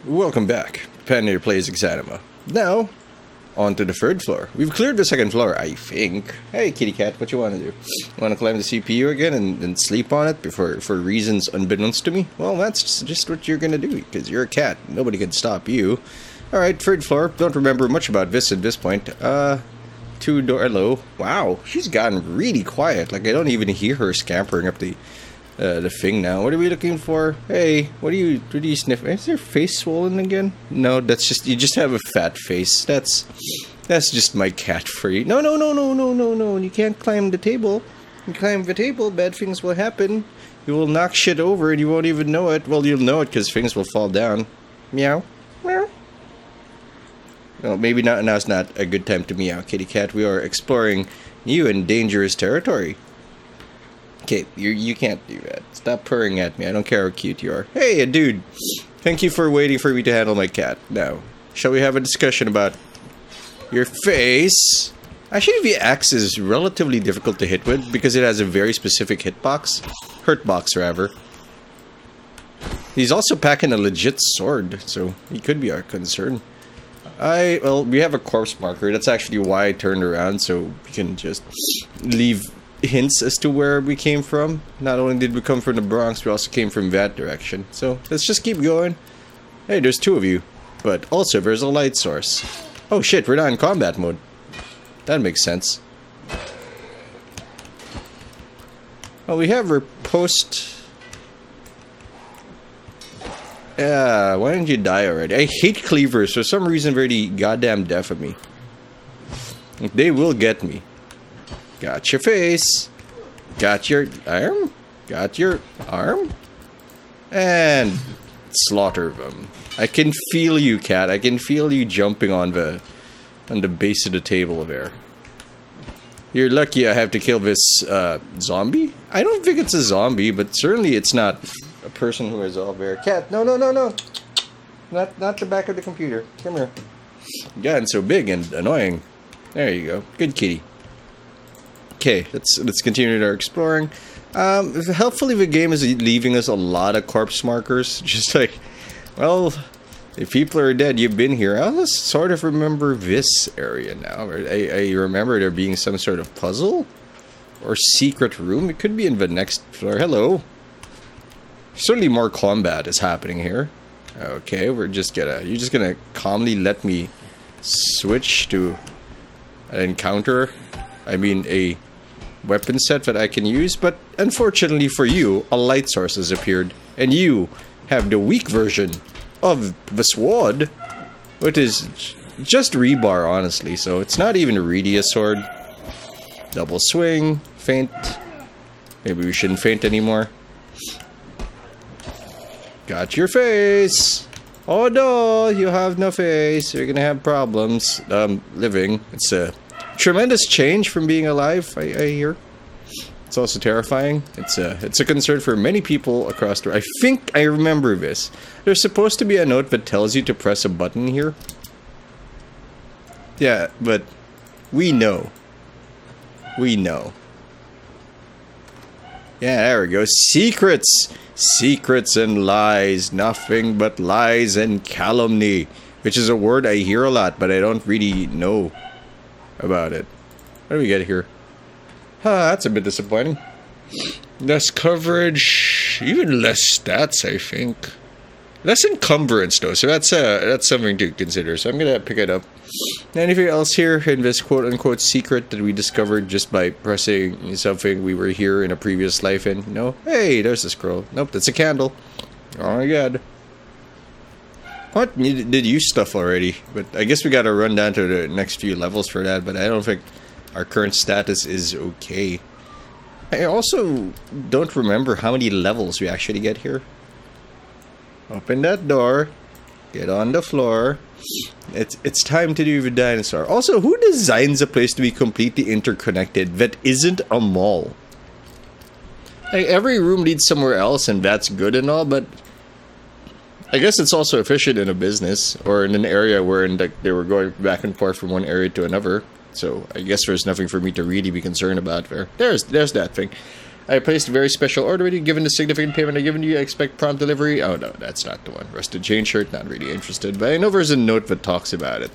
Welcome back. Patinator plays Exanima. Now, on to the third floor. We've cleared the second floor, I think. Hey, kitty cat, what you want to do? Want to climb the CPU again and sleep on it for reasons unbeknownst to me? Well, that's just what you're going to do, because you're a cat. Nobody can stop you. Alright, third floor. Don't remember much about this at this point. Two-door... Hello. Wow, she's gotten really quiet. Like, I don't even hear her scampering up the thing now. What are we looking for? Hey, what are you sniffing? Is your face swollen again? No, that's just, you just have a fat face. That's just my cat for you. No, you can't climb the table. You climb the table, bad things will happen. You will knock shit over and you won't even know it. Well, you'll know it because things will fall down. Meow. Meow. No, maybe not. Now's not a good time to meow, kitty cat. We are exploring new and dangerous territory. Okay, you can't do that. Stop purring at me. I don't care how cute you are. Hey, a dude. Thank you for waiting for me to handle my cat. Now, shall we have a discussion about your face? Actually, the axe is relatively difficult to hit with because it has a very specific hitbox. Hurtbox, rather. He's also packing a legit sword, so he could be our concern. Well, we have a corpse marker. That's actually why I turned around, so we can just leave hints as to where we came from. Not only did we come from the Bronx, we also came from that direction. So, let's just keep going. Hey, there's two of you. But also, there's a light source. Oh shit, we're not in combat mode. That makes sense. Well, we have our post... Yeah, why didn't you die already? I hate cleavers. For some reason, they're the goddamn death of me. They will get me. Got your face. Got your arm. Got your arm. And slaughter them. I can feel you, cat. I can feel you jumping on the base of the table there. You're lucky I have to kill this zombie? I don't think it's a zombie, but certainly it's not a person who is all there. Cat, no. Not the back of the computer. Come here. You've gotten so big and annoying. There you go. Good kitty. Okay, let's continue our exploring. Helpfully, the game is leaving us a lot of corpse markers. Just like, well, if people are dead, you've been here. I'll just sort of remember this area now. I remember there being some sort of puzzle or secret room. It could be in the next floor. Hello. Certainly more combat is happening here. Okay, you're just gonna calmly let me switch to an encounter. I mean, a weapon set that I can use, but unfortunately for you, a light source has appeared, and you have the weak version of the sword, which is just rebar, honestly, so it's not even really a sword. Double swing, feint. Maybe we shouldn't feint anymore. Got your face! Oh no, you have no face. You're gonna have problems living. It's a tremendous change from being alive, I hear. It's also terrifying. It's a concern for many people across the... I think I remember this. There's supposed to be a note that tells you to press a button here. Yeah, but we know. We know. Yeah, there we go. Secrets! Secrets and lies. Nothing but lies and calumny. Which is a word I hear a lot, but I don't really know about it. What do we get here? That's a bit disappointing. Less coverage, even less stats, I think. Less encumbrance, though, so that's something to consider. So I'm gonna pick it up. Anything else here in this quote-unquote secret that we discovered just by pressing something we were here in a previous life in? No? Hey, there's a scroll. Nope, that's a candle. Oh my god. What? You did use stuff already, but I guess we gotta run down to the next few levels for that, but I don't think our current status is okay. I also don't remember how many levels we actually get here. Open that door. Get on the floor. It's time to do the dinosaur. Also, who designs a place to be completely interconnected that isn't a mall? Like, every room leads somewhere else, and that's good and all, but I guess it's also efficient in a business or in an area where they were going back and forth from one area to another. So I guess there's nothing for me to really be concerned about there. There's that thing. I placed a very special order with you. Given the significant payment I've given you, I expect prompt delivery. Oh, no, that's not the one. Rusted chain shirt, not really interested. But I know there's a note that talks about it.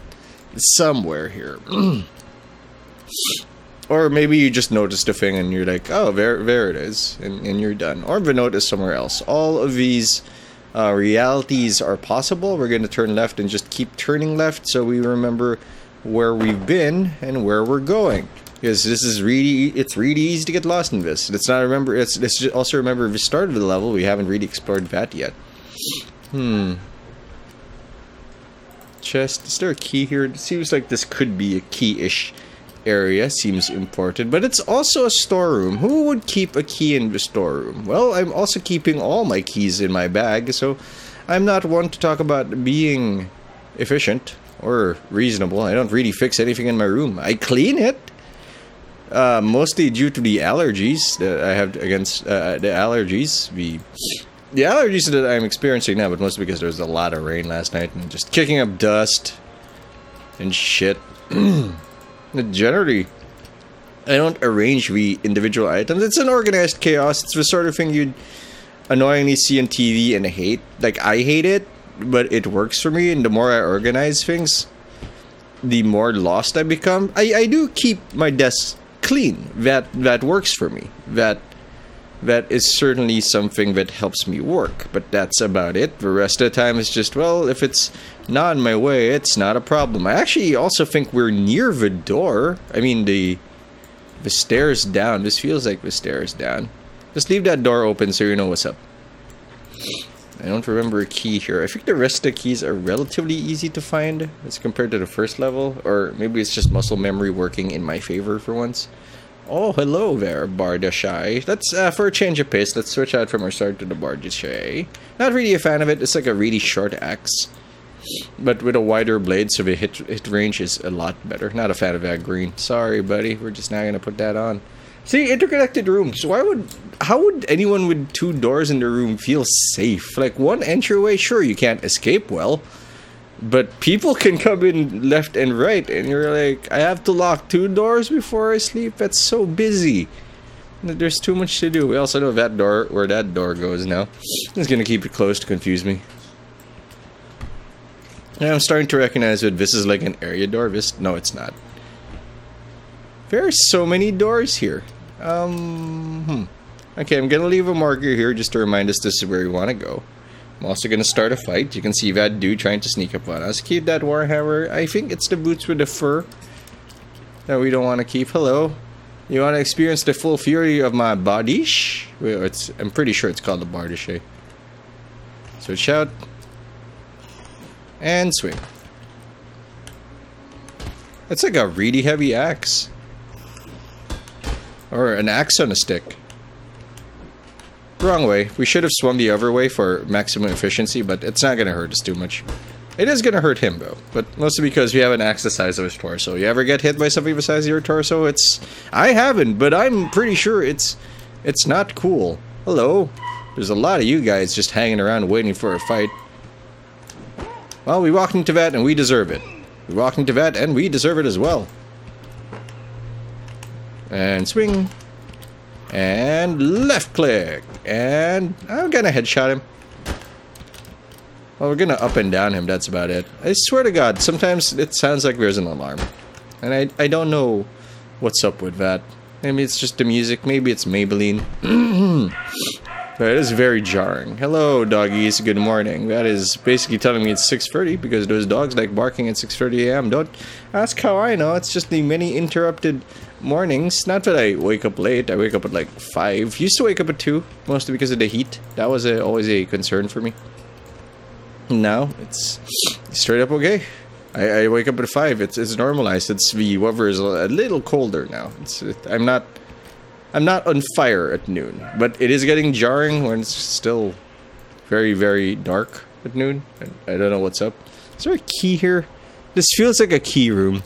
Somewhere here. Or maybe you just noticed a thing and you're like, oh, there it is. And you're done. Or the note is somewhere else. All of these realities are possible. We're going to turn left and just keep turning left so we remember where we've been and where we're going. Because this is it's really easy to get lost in this. Let's not remember, let's just also remember the start of the level. We haven't really explored that yet. Chest, is there a key here? It seems like this could be a key-ish area. Seems important, but it's also a storeroom. Who would keep a key in the storeroom? Well, I'm also keeping all my keys in my bag, so I'm not one to talk about being efficient or reasonable. I don't really fix anything in my room. I clean it. Mostly due to the allergies that I have against the allergies. The allergies that I'm experiencing now, but mostly because there was a lot of rain last night and just kicking up dust and shit. Generally, I don't arrange the individual items. It's an organized chaos. It's the sort of thing you'd annoyingly see on TV and hate. Like, I hate it, but it works for me, and the more I organize things, the more lost I become. I do keep my desk clean. That works for me. That is certainly something that helps me work, but that's about it. The rest of the time is just, well, if it's not in my way, it's not a problem. I actually also think we're near the door. I mean, the stairs down. This feels like the stairs down. Just leave that door open so you know what's up. I don't remember a key here. I think the rest of the keys are relatively easy to find as compared to the first level. Or maybe it's just muscle memory working in my favor for once. Oh, hello there, Bardashai. Let's, for a change of pace, let's switch out from our sword to the Bardashai. Not really a fan of it. It's like a really short axe. But with a wider blade, so the hit range is a lot better. Not a fan of that green. Sorry, buddy. We're just not going to put that on. See, interconnected rooms. How would anyone with 2 doors in the room feel safe? Like, one entryway, sure, you can't escape well. But people can come in left and right, and you're like, I have to lock 2 doors before I sleep? That's so busy. There's too much to do. We also know that door, where that door goes now. It's gonna keep it closed to confuse me. And I'm starting to recognize that this is like an area door. No, it's not. There are so many doors here. Okay, I'm gonna leave a marker here just to remind us this is where we want to go. I'm also gonna start a fight. You can see that dude trying to sneak up on us. Keep that warhammer. I think it's the boots with the fur that we don't want to keep. Hello. You want to experience the full fury of my bardish? Well, I'm pretty sure it's called the bardish. Eh? Switch out. And swing. It's like a really heavy axe. Or an axe on a stick. Wrong way. We should have swung the other way for maximum efficiency, but it's not going to hurt us too much. It is going to hurt him, though. But mostly because we have an axe the size of his torso. You ever get hit by something the size of your torso? I haven't, but I'm pretty sure it's not cool. Hello. There's a lot of you guys just hanging around waiting for a fight. Well, we walked into that and we deserve it. We walked into that and we deserve it as well. And swing. And left click. And I'm gonna headshot him. Well, we're gonna up and down him, that's about it. I swear to God, sometimes it sounds like there's an alarm. And I don't know what's up with that. Maybe it's just the music, maybe it's Maybelline. But it is very jarring. Hello, doggies, good morning. That is basically telling me it's 6:30 because those dogs like barking at 6:30 a.m. Don't ask how I know, it's just the many interrupted mornings. Not that I wake up late, I wake up at like 5. Used to wake up at 2, mostly because of the heat. That was always a concern for me. Now, it's straight up okay. I wake up at 5, it's normalized. The weather is a little colder now. I'm not on fire at noon, but it is getting jarring when it's still very, very dark at noon. I don't know what's up. Is there a key here? This feels like a key room.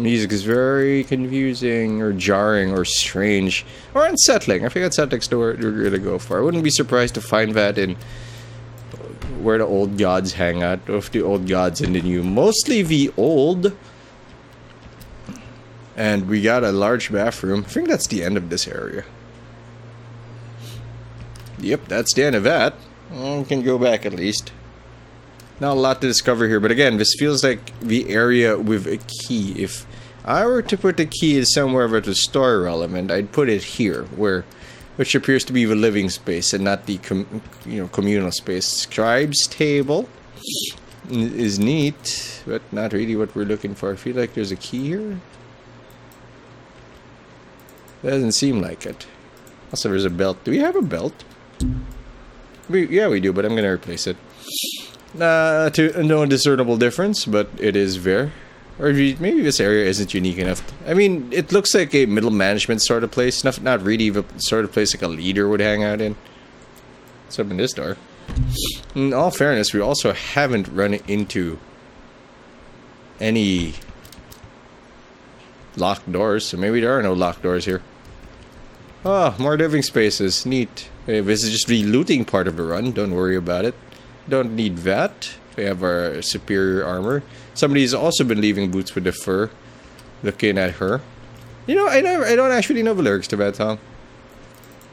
Music is very confusing, or jarring, or strange, or unsettling. I think unsettling's the word we're gonna go for. I wouldn't be surprised to find that in where the old gods hang out. Of the old gods and the new. Mostly the old. And we got a large bathroom. I think that's the end of this area. Yep, that's the end of that. We can go back at least. Not a lot to discover here, but again, this feels like the area with a key. If I were to put the key somewhere with a story element, I'd put it here, which appears to be the living space and not the communal space. Scribe's table is neat, but not really what we're looking for. I feel like there's a key here. Doesn't seem like it. Also, there's a belt. Do we have a belt? Yeah, we do, but I'm gonna replace it. To no discernible difference, but it is there. Or maybe this area isn't unique enough. I mean, it looks like a middle management sort of place. Not really the sort of place like a leader would hang out in. Let's open this door. In all fairness, we also haven't run into any locked doors, so maybe there are no locked doors here. Oh, more living spaces. Neat. Okay, this is just the looting part of the run. Don't worry about it. Don't need that. We have our superior armor. Somebody's also been leaving boots with the fur. Looking at her. You know, I don't actually know the lyrics to that song.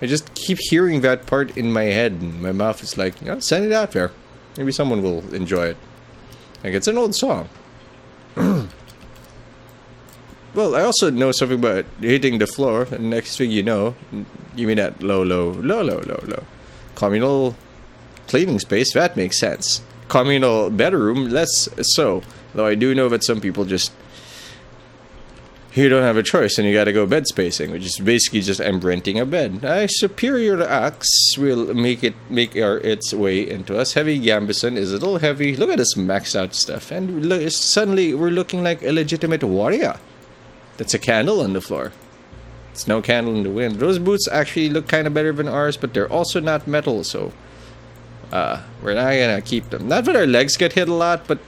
I just keep hearing that part in my head, and my mouth is like, you know, send it out there. Maybe someone will enjoy it. Like, it's an old song. Well, I also know something about hitting the floor, and next thing you know, you mean that low. Communal cleaning space, that makes sense. Communal bedroom, less so. Though I do know that some people just... You don't have a choice, and you gotta go bed spacing, which is basically just I'm renting a bed. A superior axe will make its way into us. Heavy Gambison is a little heavy. Look at this maxed out stuff, and look, suddenly we're looking like a legitimate warrior. That's a candle on the floor. It's no candle in the wind. Those boots actually look kind of better than ours, but they're also not metal, so we're not gonna keep them. Not that our legs get hit a lot, but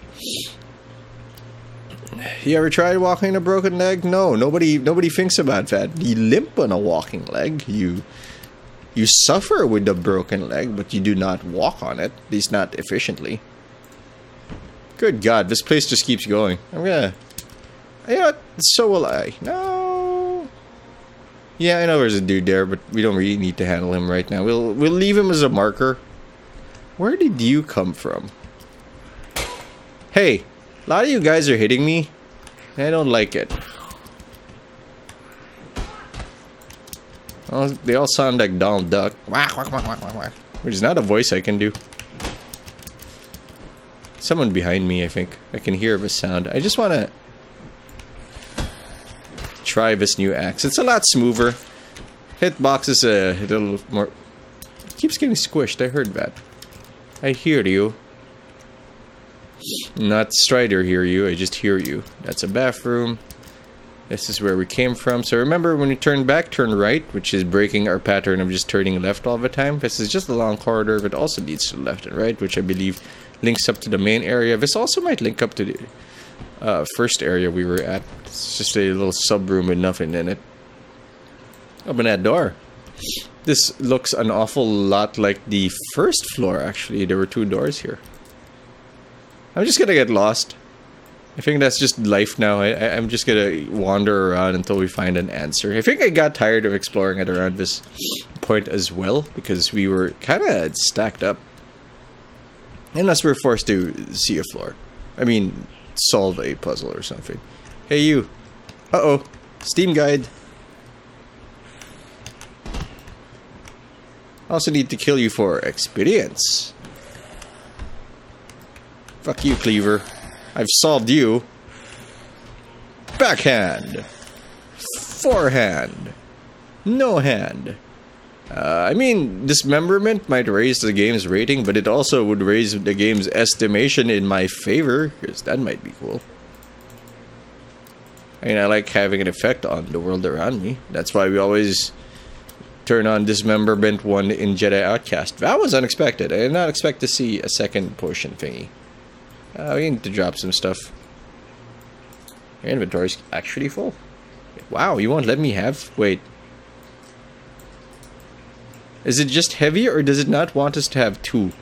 you ever tried walking a broken leg? No, nobody thinks about that. You limp on a walking leg. You suffer with a broken leg, but you do not walk on it. At least not efficiently. Good God, this place just keeps going. I'm gonna... You know what? So will I. No. Yeah, I know there's a dude there, but we don't really need to handle him right now. We'll leave him as a marker. Where did you come from? Hey, a lot of you guys are hitting me. I don't like it. Oh, they all sound like Donald Duck. Which is not a voice I can do. Someone behind me, I think. I can hear the sound. I just want to try this new axe. It's a lot smoother. Hitbox is a little more... It keeps getting squished. I heard that. I hear you. Not Strider hear you. I just hear you. That's a bathroom. This is where we came from. So remember, when you turn back, turn right, which is breaking our pattern of just turning left all the time. This is just a long corridor that also leads to the left and right, which I believe links up to the main area. This also might link up to the first area we were at. It's just a little sub room with nothing in it. Open that door. This looks an awful lot like the first floor, actually. There were 2 doors here. I'm just gonna get lost. I think that's just life now. I'm just gonna wander around until we find an answer. I think I got tired of exploring it around this point as well, because we were kind of stacked up. Unless we're forced to see a floor. I mean, solve a puzzle or something. Hey, you. Uh-oh. Steam guide. Also need to kill you for experience. Fuck you, Cleaver. I've solved you. Backhand. Forehand. No hand. I mean, dismemberment might raise the game's rating, but it also would raise the game's estimation in my favor, because that might be cool. I mean, I like having an effect on the world around me. That's why we always turn on Dismemberment 1 in Jedi Outcast. That was unexpected. I did not expect to see a second potion thingy. We need to drop some stuff. Your inventory's actually full. Wow, you won't let me have... Wait. Is it just heavy, or does it not want us to have 2?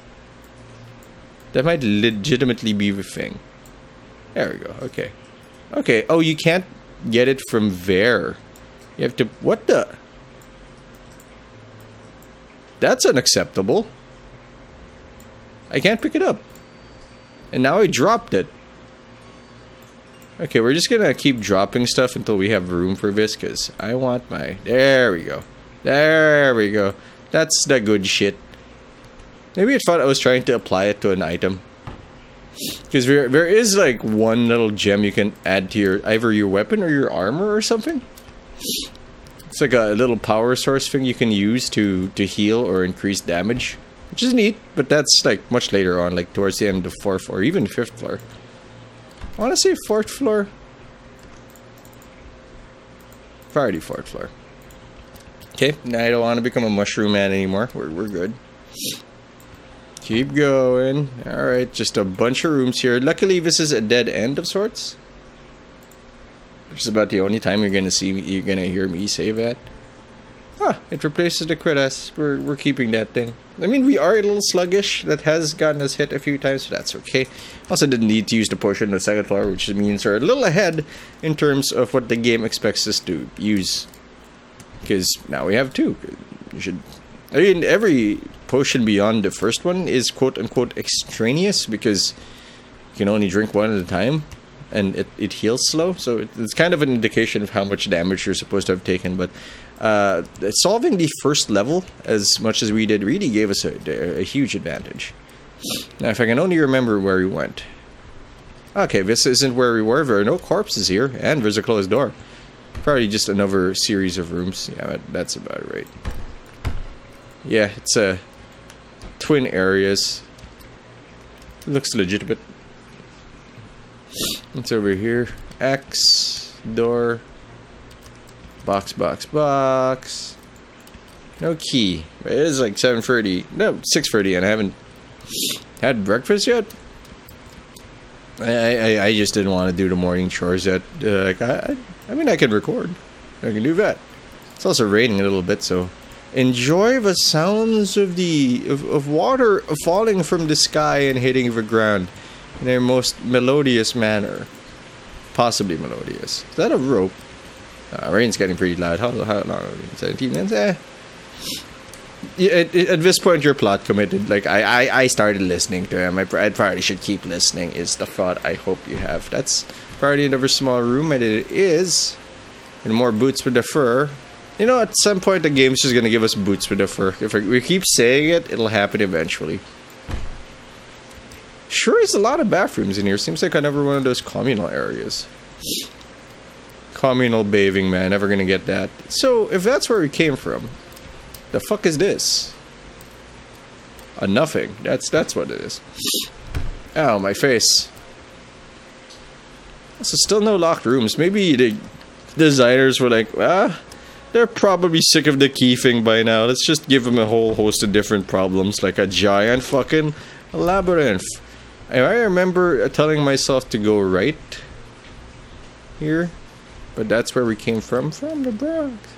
That might legitimately be the thing. There we go. Okay. Okay. Oh, you can't get it from there. You have to... What the... That's unacceptable. I can't pick it up. And now I dropped it. Okay, we're just gonna keep dropping stuff until we have room for this, because I want my... There we go. There we go. That's the good shit. Maybe it thought I was trying to apply it to an item. Because there is like one little gem you can add to your either your weapon or your armor or something. It's like a little power source thing you can use to heal or increase damage. Which is neat, but that's like much later on, like towards the end of 4th or even 5th floor. I want to say 4th floor. Probably 4th floor. Okay, now I don't want to become a mushroom man anymore. We're good. Keep going. Alright, just a bunch of rooms here. Luckily, this is a dead end of sorts. Which is about the only time you're gonna hear me say that. Huh, it replaces the Critas. We're keeping that thing. I mean, we are a little sluggish. That has gotten us hit a few times, so that's okay. Also didn't need to use the potion on the 2nd floor, which means we're a little ahead in terms of what the game expects us to use. Because now we have 2. You should... I mean, every potion beyond the first one is quote-unquote extraneous, because you can only drink one at a time, and it heals slow, so it's kind of an indication of how much damage you're supposed to have taken, but solving the first level as much as we did really gave us a huge advantage. Now, if I can only remember where we went. Okay, this isn't where we were. There are no corpses here, and there's a closed door. Probably just another series of rooms. Yeah, that's about right. Yeah, it's twin areas. Looks legitimate. It's over here. X, door, box, box, box. No key. It is like 7:30. No, 6:30, and I haven't had breakfast yet. I just didn't want to do the morning chores yet. I mean, I can record. I can do that. It's also raining a little bit, so enjoy the sounds of of water falling from the sky and hitting the ground in a most melodious manner. Possibly melodious. Is that a rope? Rain's getting pretty loud. How long? 17 minutes? Yeah, at this point, you're plot committed. Like, I started listening to him. I probably should keep listening, is the thought I hope you have. That's probably another small room, and it is. And more boots with the fur. You know, at some point, the game's just gonna give us boots with the fur. If we keep saying it, it'll happen eventually. Sure is a lot of bathrooms in here. Seems like another one of those communal areas. Communal bathing, man. Never gonna get that. So, if that's where we came from, the fuck is this? A nothing. That's what it is. Ow, my face. So still no locked rooms. Maybe the designers were like, they're probably sick of the key thing by now. Let's just give them a whole host of different problems, like a giant fucking labyrinth. I remember telling myself to go right here, but that's where we came from the Bronx.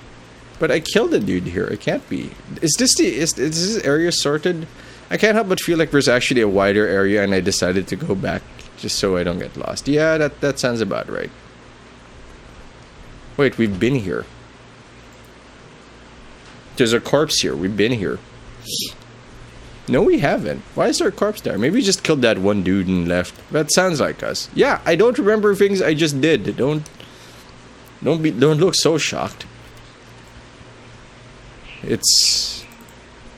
But I killed a dude here. It can't be. Is this area sorted? I can't help but feel like there's actually a wider area, and I decided to go back just so I don't get lost. Yeah, that sounds about right. Wait, we've been here. There's a corpse here. We've been here. No, we haven't. Why is there a corpse there? Maybe we just killed that one dude and left. That sounds like us. Yeah, I don't remember things I just did. Don't look so shocked. It's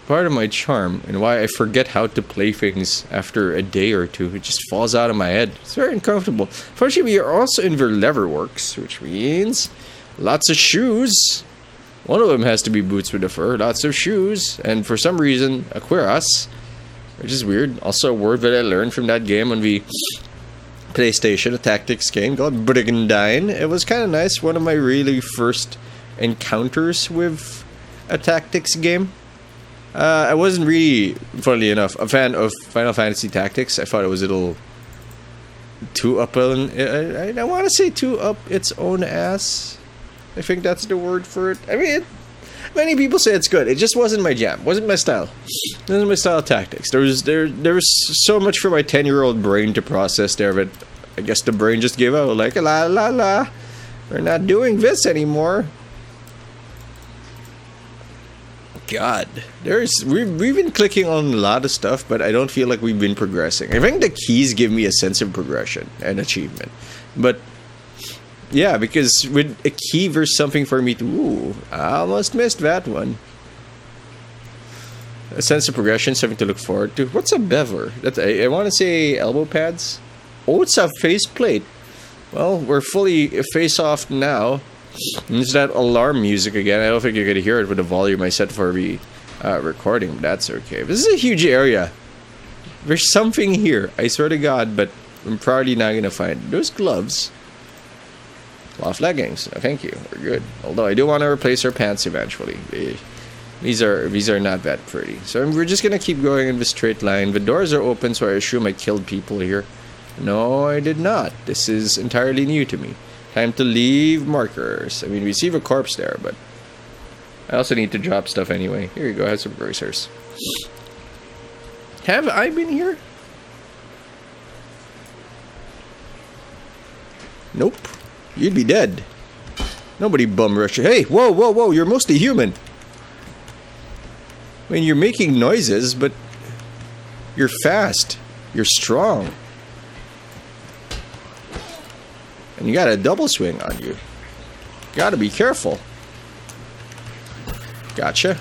part of my charm and why I forget how to play things after a day or two. It just falls out of my head. It's very uncomfortable. Fortunately, we are also in their leatherworks, which means lots of shoes. One of them has to be boots with the fur. Lots of shoes. And for some reason, a cuirass, which is weird. Also a word that I learned from that game on the PlayStation, a tactics game called Brigandine. It was kind of nice. One of my really first encounters with a tactics game. I wasn't really, funnily enough, a fan of Final Fantasy Tactics. I thought it was a little too up. I want to say too up its own ass. I think that's the word for it. I mean, Many people say it's good. It just wasn't my jam. Wasn't my style. It wasn't my style of tactics. There was so much for my 10-year-old brain to process there, but I guess the brain just gave out. Like, la la la. We're not doing this anymore. God, we've been clicking on a lot of stuff, but I don't feel like we've been progressing. I think the keys give me a sense of progression and achievement, but yeah, because with a key, there's something for me to. Ooh, I almost missed that one. A sense of progression, something to look forward to. What's a bever? I want to say elbow pads. Oh, it's a faceplate. Well, we're fully face off now. There's that alarm music again. I don't think you're going to hear it with the volume I set for the recording, but that's okay. This is a huge area. There's something here, I swear to God, but I'm probably not going to find it. Those gloves. Cloth leggings. Oh, thank you. We're good. Although I do want to replace our pants eventually. These are not that pretty. So we're just going to keep going in the straight line. The doors are open, so I assume I killed people here. No, I did not. This is entirely new to me. Time to leave markers. I mean, we see the corpse there, but I also need to drop stuff anyway. Here you go, have some bracers. Have I been here? Nope. You'd be dead. Nobody bum rush you. Hey, whoa, whoa, whoa, you're mostly human. I mean, you're making noises, but you're fast. You're strong. And you got a double swing on you. Gotta be careful. Gotcha.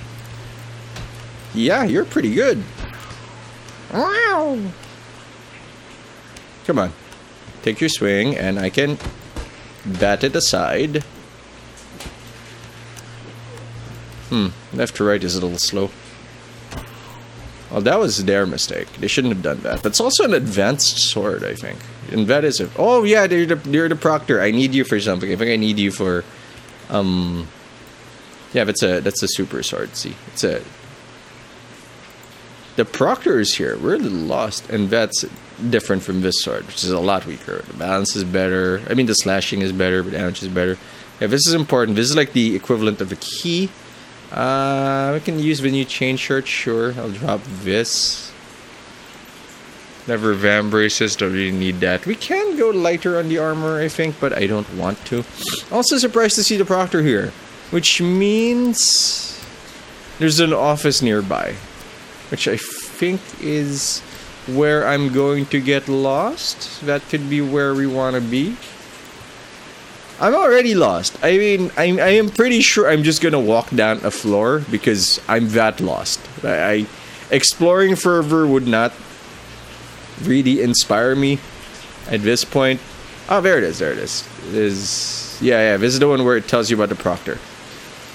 Yeah, you're pretty good. Wow. Come on. Take your swing, and I can bat it aside. Left to right is a little slow. Well, that was their mistake. They shouldn't have done that. That's also an advanced sword, I think. And that is it. Oh, yeah, you're the proctor. I need you for something. I think I need you for... Yeah, that's a super sword, see. It's a... The proctor is here. We're a little lost. And that's different from this sword, which is a lot weaker. The balance is better. I mean, the slashing is better, but damage is better. Yeah, this is important. This is like the equivalent of a key. We can use the new chain shirt, sure. I'll drop this. Never Vam braces, don't really need that. We can go lighter on the armor, I think, but I don't want to. Also surprised to see the proctor here, which means there's an office nearby, which I think is where I'm going to get lost. That could be where we want to be. I'm already lost. I mean, I am pretty sure I'm just gonna walk down a floor because I'm that lost. Exploring further would not really inspire me at this point. Oh, there it is. There it is. Yeah. This is the one where it tells you about the proctor.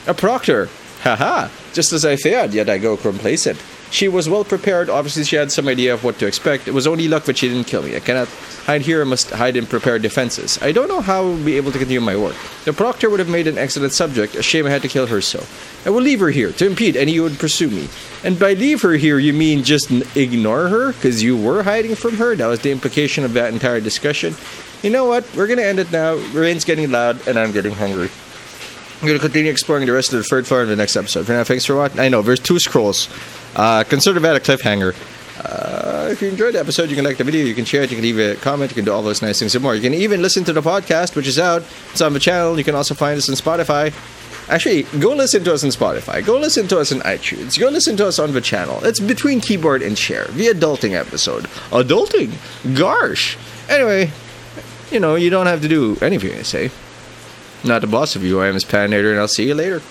A proctor. Haha. Just as I feared, yet I go complacent. She was well prepared. Obviously, she had some idea of what to expect. It was only luck that she didn't kill me. I cannot hide here. I must hide in prepared defenses. I don't know how I will be able to continue my work. The proctor would have made an excellent subject. A shame I had to kill her so. I will leave her here to impede any who would pursue me. And by leave her here, you mean just ignore her? Because you were hiding from her? That was the implication of that entire discussion. You know what? We're going to end it now. Rain's getting loud, and I'm getting hungry. I'm going to continue exploring the rest of the third floor in the next episode. For now, thanks for watching. I know, there's 2 scrolls. Consider that a cliffhanger. If you enjoyed the episode, you can like the video, you can share it, you can leave a comment, you can do all those nice things and more. You can even listen to the podcast, which is out. It's on the channel. You can also find us on Spotify. Actually, go listen to us on Spotify. Go listen to us on iTunes. Go listen to us on the channel. It's Between Keyboard and Share, the adulting episode. Adulting? Gosh. Anyway, you know, you don't have to do anything I say. Not the boss of you. I am Patinator, and I'll see you later.